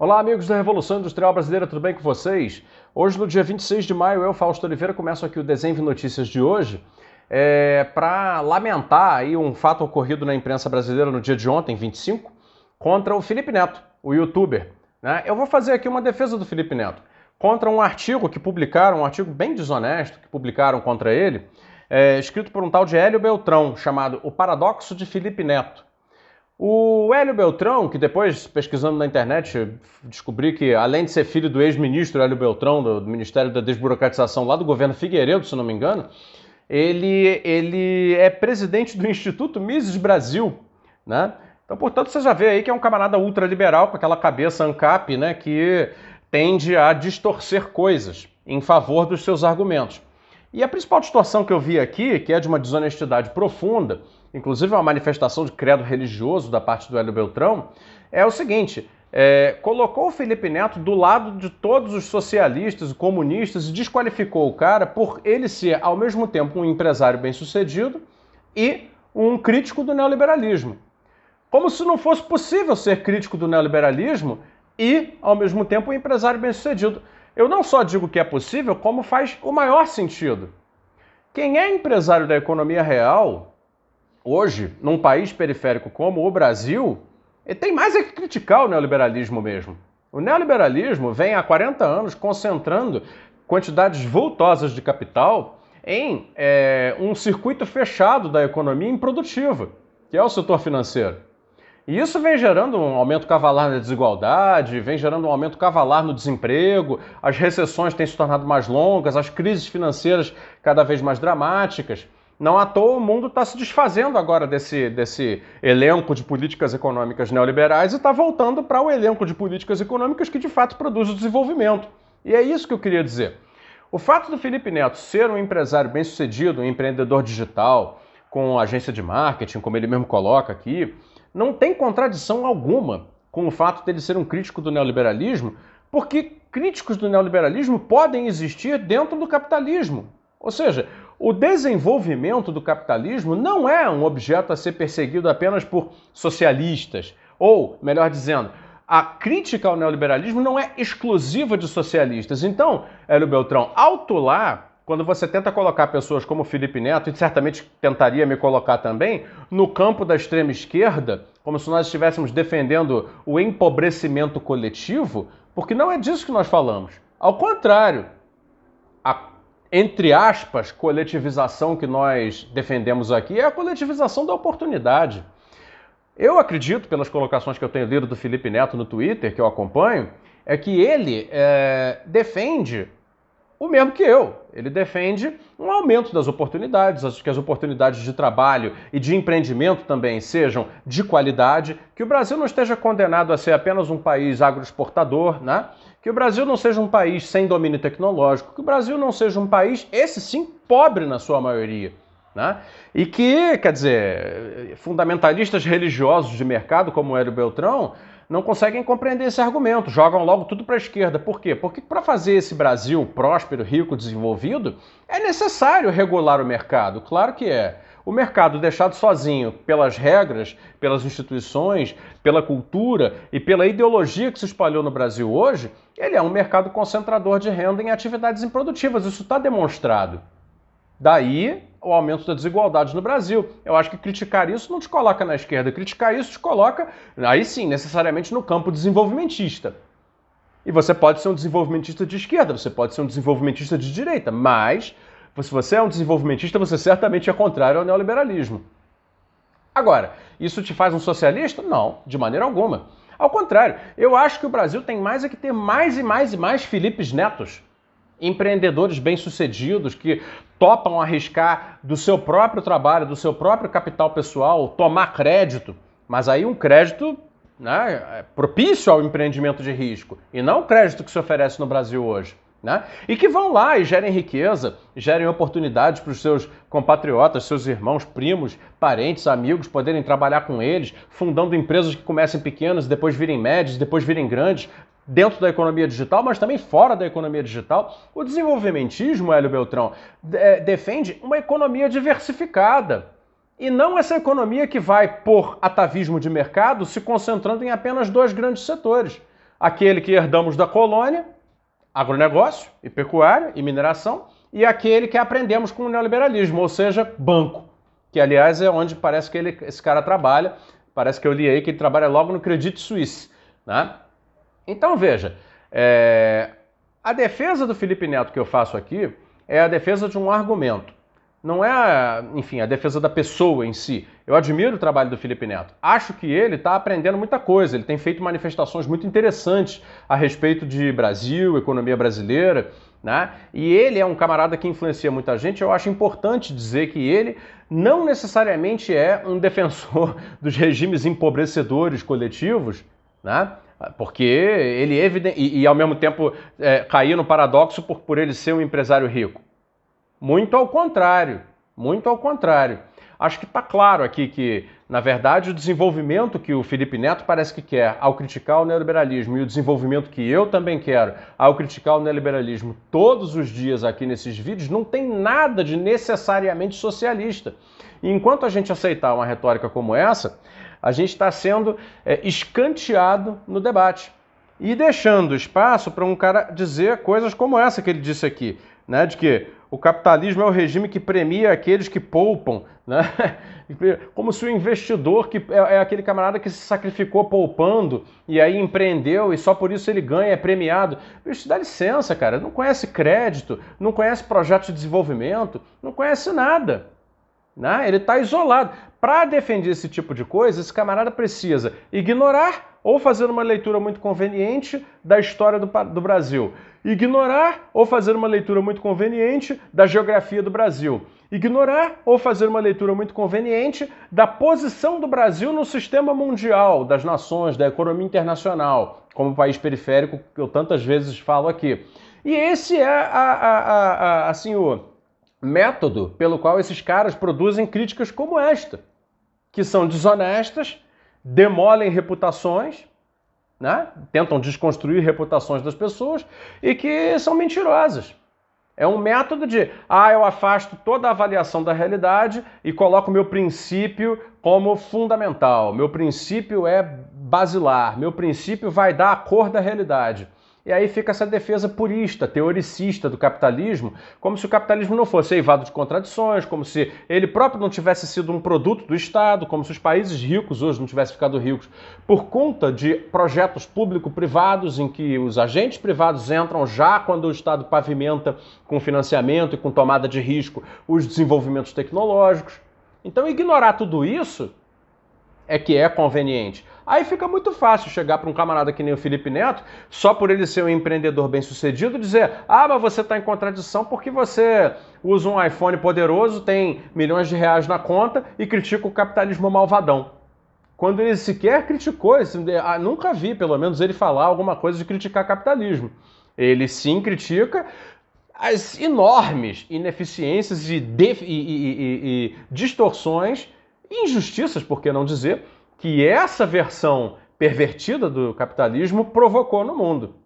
Olá, amigos da Revolução Industrial Brasileira, tudo bem com vocês? Hoje, no dia 26 de maio, eu, Fausto Oliveira, começo aqui o Desenho Notícias de hoje para lamentar aí um fato ocorrido na imprensa brasileira no dia de ontem, 25, contra o Felipe Neto, o youtuber. Né? Eu vou fazer aqui uma defesa do Felipe Neto contra um artigo que publicaram, um artigo bem desonesto que publicaram contra ele, escrito por um tal de Hélio Beltrão, chamado O Paradoxo de Felipe Neto. O Hélio Beltrão, que depois, pesquisando na internet, descobri que, além de ser filho do ex-ministro Hélio Beltrão, do Ministério da Desburocratização, lá do governo Figueiredo, se não me engano, ele é presidente do Instituto Mises Brasil, né? Então, portanto, você já vê aí que é um camarada ultraliberal com aquela cabeça ANCAP, né, que tende a distorcer coisas em favor dos seus argumentos. E a principal distorção que eu vi aqui, que é de uma desonestidade profunda, inclusive uma manifestação de credo religioso da parte do Hélio Beltrão, é o seguinte: colocou o Felipe Neto do lado de todos os socialistas e comunistas e desqualificou o cara por ele ser, ao mesmo tempo, um empresário bem-sucedido e um crítico do neoliberalismo. Como se não fosse possível ser crítico do neoliberalismo e, ao mesmo tempo, um empresário bem-sucedido. Eu não só digo que é possível, como faz o maior sentido. Quem é empresário da economia real, hoje, num país periférico como o Brasil, ele tem mais é que criticar o neoliberalismo mesmo. O neoliberalismo vem há 40 anos concentrando quantidades vultosas de capital em um circuito fechado da economia improdutiva, que é o setor financeiro. E isso vem gerando um aumento cavalar na desigualdade, vem gerando um aumento cavalar no desemprego, as recessões têm se tornado mais longas, as crises financeiras cada vez mais dramáticas. Não à toa o mundo está se desfazendo agora desse elenco de políticas econômicas neoliberais e está voltando para o elenco de políticas econômicas que de fato produz o desenvolvimento. E é isso que eu queria dizer. O fato do Felipe Neto ser um empresário bem-sucedido, um empreendedor digital, com agência de marketing, como ele mesmo coloca aqui, não tem contradição alguma com o fato dele ser um crítico do neoliberalismo, porque críticos do neoliberalismo podem existir dentro do capitalismo. Ou seja, o desenvolvimento do capitalismo não é um objeto a ser perseguido apenas por socialistas. Ou, melhor dizendo, a crítica ao neoliberalismo não é exclusiva de socialistas. Então, Hélio Beltrão, lá, quando você tenta colocar pessoas como Felipe Neto, e certamente tentaria me colocar também, no campo da extrema esquerda, como se nós estivéssemos defendendo o empobrecimento coletivo, porque não é disso que nós falamos. Ao contrário, a, entre aspas, coletivização que nós defendemos aqui é a coletivização da oportunidade. Eu acredito, pelas colocações que eu tenho lido do Felipe Neto no Twitter, que eu acompanho, é que ele defende o mesmo que eu. Ele defende um aumento das oportunidades, que as oportunidades de trabalho e de empreendimento também sejam de qualidade, que o Brasil não esteja condenado a ser apenas um país agroexportador, né? Que o Brasil não seja um país sem domínio tecnológico, que o Brasil não seja um país, esse sim, pobre na sua maioria. Né? E que, quer dizer, fundamentalistas religiosos de mercado como o Hélio Beltrão não conseguem compreender esse argumento, jogam logo tudo para a esquerda. Por quê? Porque para fazer esse Brasil próspero, rico, desenvolvido, é necessário regular o mercado. Claro que é. O mercado deixado sozinho pelas regras, pelas instituições, pela cultura e pela ideologia que se espalhou no Brasil hoje, ele é um mercado concentrador de renda em atividades improdutivas. Isso está demonstrado. Daí o aumento da desigualdade no Brasil. Eu acho que criticar isso não te coloca na esquerda, criticar isso te coloca, aí sim, necessariamente no campo desenvolvimentista. E você pode ser um desenvolvimentista de esquerda, você pode ser um desenvolvimentista de direita, mas se você é um desenvolvimentista, você certamente é contrário ao neoliberalismo. Agora, isso te faz um socialista? Não, de maneira alguma. Ao contrário, eu acho que o Brasil tem mais é que ter mais e mais e mais Filipes Netos. Empreendedores bem-sucedidos que topam arriscar do seu próprio trabalho, do seu próprio capital pessoal, tomar crédito, mas aí um crédito, né, propício ao empreendimento de risco, e não o crédito que se oferece no Brasil hoje. Né? E que vão lá e gerem riqueza, gerem oportunidades para os seus compatriotas, seus irmãos, primos, parentes, amigos, poderem trabalhar com eles, fundando empresas que comecem pequenas, depois virem médias, depois virem grandes, dentro da economia digital, mas também fora da economia digital. O desenvolvimentismo, Hélio Beltrão, defende uma economia diversificada. E não essa economia que vai, por atavismo de mercado, se concentrando em apenas dois grandes setores. aquele que herdamos da colônia, agronegócio e pecuária e mineração, e aquele que aprendemos com o neoliberalismo, ou seja, banco, que aliás é onde parece que esse cara trabalha, parece que eu li aí que ele trabalha logo no Credit Suisse, né? Então veja, a defesa do Felipe Neto que eu faço aqui é a defesa de um argumento. Não é, enfim, a defesa da pessoa em si. Eu admiro o trabalho do Felipe Neto. Acho que ele está aprendendo muita coisa. Ele tem feito manifestações muito interessantes a respeito de Brasil, economia brasileira, né? E ele é um camarada que influencia muita gente. Eu acho importante dizer que ele não necessariamente é um defensor dos regimes empobrecedores coletivos, né? Porque ele e ao mesmo tempo cair no paradoxo por ele ser um empresário rico. Muito ao contrário, muito ao contrário. Acho que está claro aqui que, na verdade, o desenvolvimento que o Felipe Neto parece que quer ao criticar o neoliberalismo e o desenvolvimento que eu também quero ao criticar o neoliberalismo todos os dias aqui nesses vídeos não tem nada de necessariamente socialista. E enquanto a gente aceitar uma retórica como essa, a gente está sendo escanteado no debate e deixando espaço para um cara dizer coisas como essa que ele disse aqui, né, de que o capitalismo é o regime que premia aqueles que poupam, né? Como se o investidor, que é aquele camarada que se sacrificou poupando e aí empreendeu e só por isso ele ganha, é premiado. Bicho, dá licença, cara, não conhece crédito, não conhece projeto de desenvolvimento, não conhece nada, né? Ele está isolado. Para defender esse tipo de coisa, esse camarada precisa ignorar ou fazer uma leitura muito conveniente da história do Brasil. Ignorar ou fazer uma leitura muito conveniente da geografia do Brasil. Ignorar ou fazer uma leitura muito conveniente da posição do Brasil no sistema mundial, das nações, da economia internacional, como país periférico que eu tantas vezes falo aqui. E esse é assim, o método pelo qual esses caras produzem críticas como esta, que são desonestas, demolem reputações, né? Tentam desconstruir reputações das pessoas e que são mentirosas. É um método de, eu afasto toda a avaliação da realidade e coloco meu princípio como fundamental. Meu princípio é basilar, meu princípio vai dar a cor da realidade. E aí fica essa defesa purista, teoricista do capitalismo, como se o capitalismo não fosse eivado de contradições, como se ele próprio não tivesse sido um produto do Estado, como se os países ricos hoje não tivessem ficado ricos por conta de projetos público-privados em que os agentes privados entram já quando o Estado pavimenta com financiamento e com tomada de risco os desenvolvimentos tecnológicos. Então ignorar tudo isso é que é conveniente. Aí fica muito fácil chegar para um camarada que nem o Felipe Neto, só por ele ser um empreendedor bem-sucedido, dizer, mas você está em contradição porque você usa um iPhone poderoso, tem milhões de reais na conta e critica o capitalismo malvadão. Quando ele sequer criticou, nunca vi, pelo menos, ele falar alguma coisa de criticar capitalismo. Ele sim critica as enormes ineficiências e distorções, injustiças, por que não dizer, que essa versão pervertida do capitalismo provocou no mundo.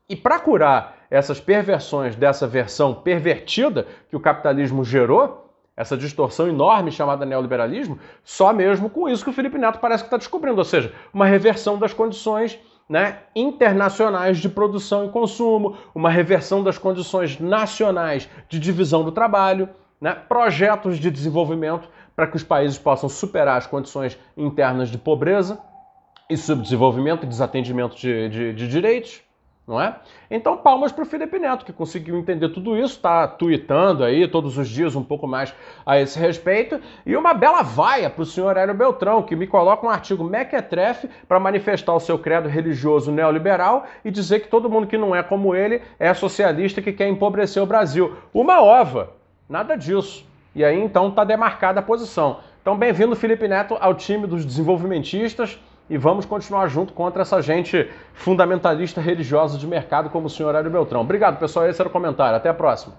E para curar essas perversões dessa versão pervertida que o capitalismo gerou, essa distorção enorme chamada neoliberalismo, só mesmo com isso que o Felipe Neto parece que está descobrindo, ou seja, uma reversão das condições, né, internacionais de produção e consumo, uma reversão das condições nacionais de divisão do trabalho, né, projetos de desenvolvimento para que os países possam superar as condições internas de pobreza e subdesenvolvimento e desatendimento de direitos, não é? Então, palmas para o Felipe Neto, que conseguiu entender tudo isso, está tuitando aí todos os dias um pouco mais a esse respeito, e uma bela vaia para o senhor Hélio Beltrão, que me coloca um artigo mequetrefe para manifestar o seu credo religioso neoliberal e dizer que todo mundo que não é como ele é socialista que quer empobrecer o Brasil. Uma ova, nada disso. E aí, então, está demarcada a posição. Então, bem-vindo, Felipe Neto, ao time dos desenvolvimentistas e vamos continuar junto contra essa gente fundamentalista religiosa de mercado como o senhor Hélio Beltrão. Obrigado, pessoal. Esse era o comentário. Até a próxima.